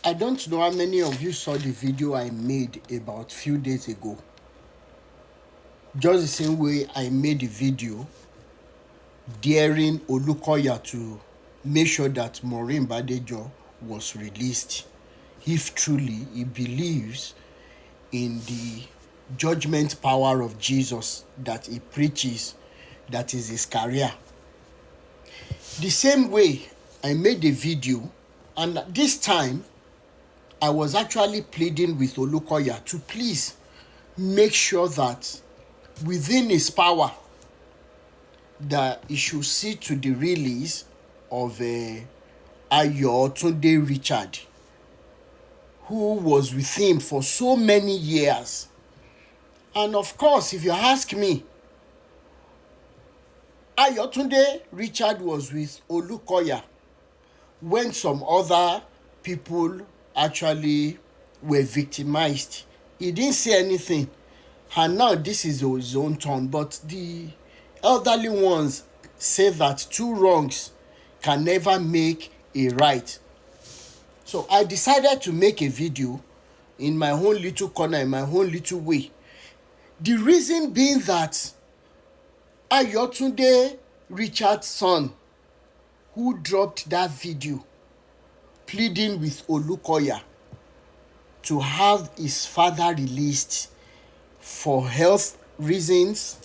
I don't know how many of you saw the video I made about few days ago. Just the same way I made a video daring Olukoya to make sure that Maureen Badejo was released if truly he believes in the judgment power of Jesus that he preaches, that is his career. The same way I made a video, and this time I was actually pleading with Olukoya to please make sure that within his power that he should see to the release of Ayo Tunde Richard, who was with him for so many years. And of course, if you ask me, Ayo Tunde Richard was with Olukoya when some other people actually were victimized. He didn't say anything. And now this is his own turn. But the elderly ones say that two wrongs can never make a right. So I decided to make a video in my own little corner, in my own little way. The reason being that Ayo Tunde Richard's son, who dropped that video pleading with Olukoya to have his father released for health reasons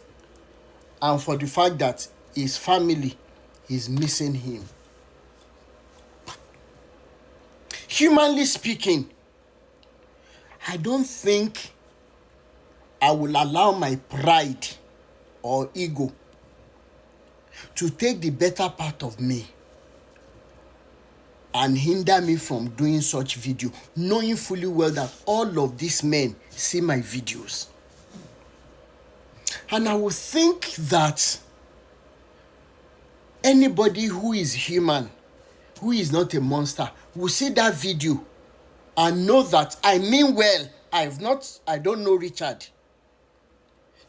and for the fact that his family is missing him. Humanly speaking, I don't think I will allow my pride or ego to take the better part of me and hinder me from doing such video, knowing fully well that all of these men see my videos. And I would think that anybody who is human, who is not a monster, will see that video and know that I mean well. I don't know Richard.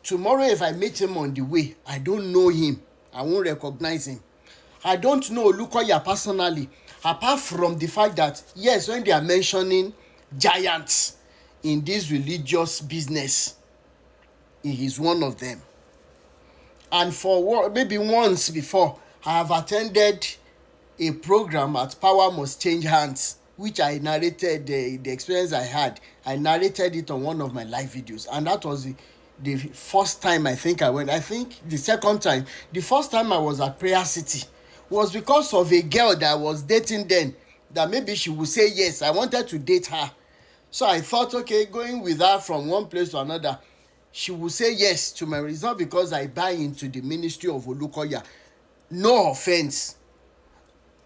Tomorrow, if I meet him on the way, I don't know him. I won't recognize him. I don't know Olukoya personally, apart from the fact that, yes, when they are mentioning giants in this religious business, he is one of them. And for maybe once before, I have attended a program at Power Must Change Hands, which I narrated the experience I had. I narrated it on one of my live videos, and that was the first time I think I went. I think the second time, the first time I was at Prayer City was because of a girl that I was dating then, that maybe she would say yes. I wanted to date her. So I thought, okay, going with her from one place to another, she would say yes to my. It's not because I buy into the ministry of Olukoya. No offense.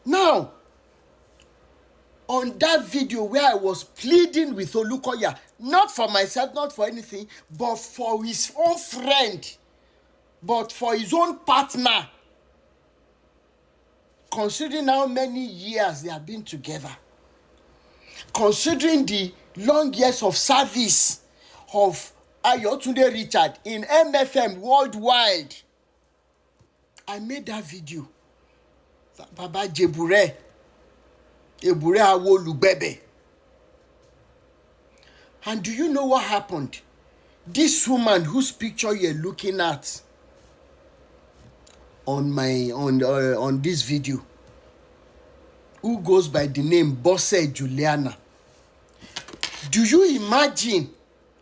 Now, on that video where I was pleading with Olukoya, not for myself, not for anything, but for his own friend, but for his own partner, considering how many years they have been together, considering the long years of service of Ayo Tunde Richard in MFM worldwide, I made that video. Baba Jebure Awolugbebe. And do you know what happened? This woman whose picture you're looking at on this video, who goes by the name Bosse Juliana. Do you imagine,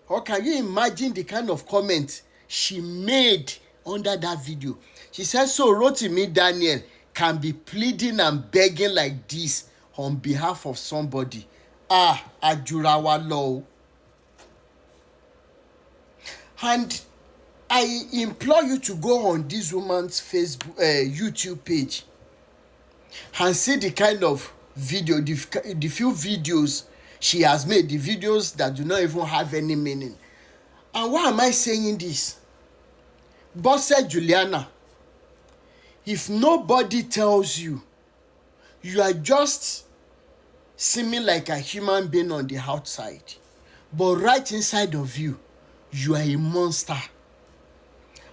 or can you imagine the kind of comment she made under that video? She said, so Rotimi Daniel can be pleading and begging like this on behalf of somebody. Ajurawa law. And I implore you to go on this woman's Facebook, YouTube page and see the kind of video, the few videos she has made, the videos that do not even have any meaning. And why am I saying this? Bosse Juliana, if nobody tells you, you are just seeming like a human being on the outside, but right inside of you, you are a monster.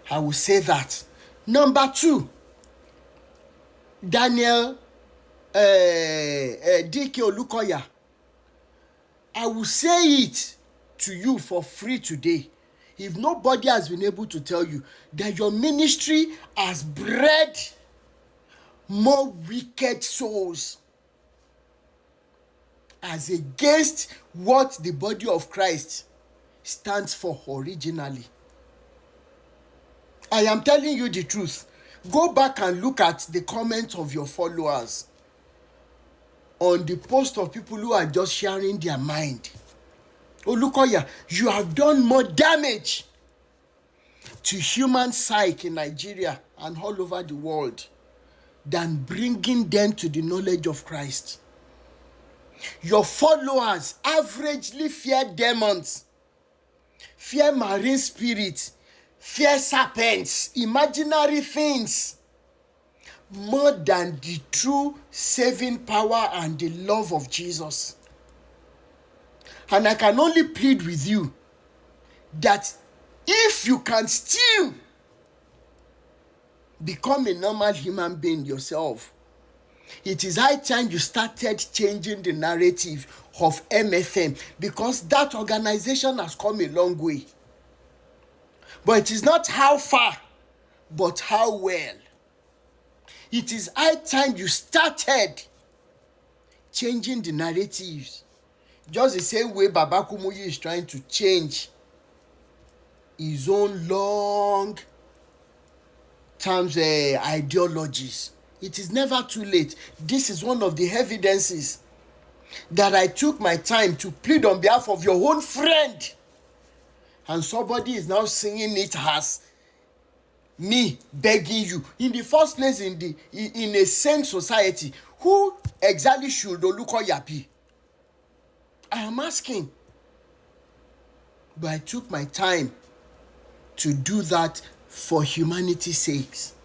I will say that. Number two, Daniel D.k Olukoya. I will say it to you for free today. If nobody has been able to tell you that your ministry has bred more wicked souls as against what the body of Christ stands for originally. I am telling you the truth. Go back and look at the comments of your followers on the post of people who are just sharing their mind. Olukoya, you have done more damage to human psyche in Nigeria and all over the world than bringing them to the knowledge of Christ. Your followers averagely fear demons, fear marine spirits, fear serpents, imaginary things, more than the true saving power and the love of Jesus. And I can only plead with you that if you can still become a normal human being yourself, it is high time you started changing the narrative of MFM, because that organization has come a long way. But it is not how far, but how well. It is high time you started changing the narratives. Just the same way Baba Kumuyi is trying to change his own long terms ideologies. It is never too late. This is one of the evidences that I took my time to plead on behalf of your own friend. And somebody is now singing it as me begging you. In the first place, in a sane society, who exactly should Olukoya be? I am asking. But I took my time to do that for humanity's sakes.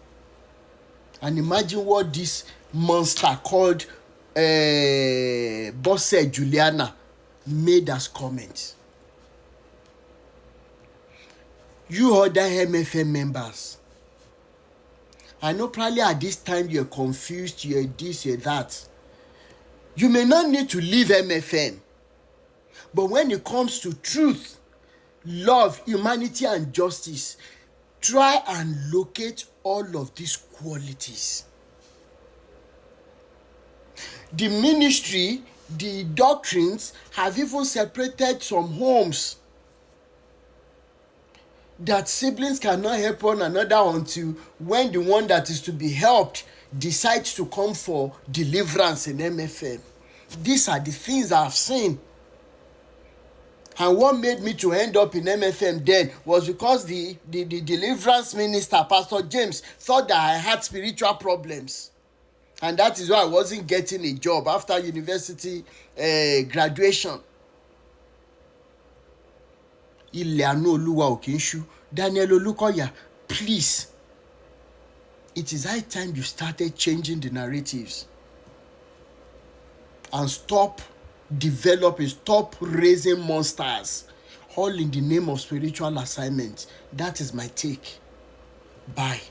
And imagine what this monster called Bosse Juliana made as comments. You other MFM members, I know probably at this time you're confused, you're this, you're that. You may not need to leave MFM. But when it comes to truth, love, humanity, and justice, try and locate all of these qualities. The ministry, the doctrines have even separated some homes that siblings cannot help one another until when the one that is to be helped decides to come for deliverance in MFM. These are the things I've seen. And what made me to end up in MFM then was because the deliverance minister, Pastor James, thought that I had spiritual problems. And that is why I wasn't getting a job after university graduation. Daniel Olukoya, please. It is high time you started changing the narratives. And stop raising monsters, all in the name of spiritual assignment. That is my take. Bye.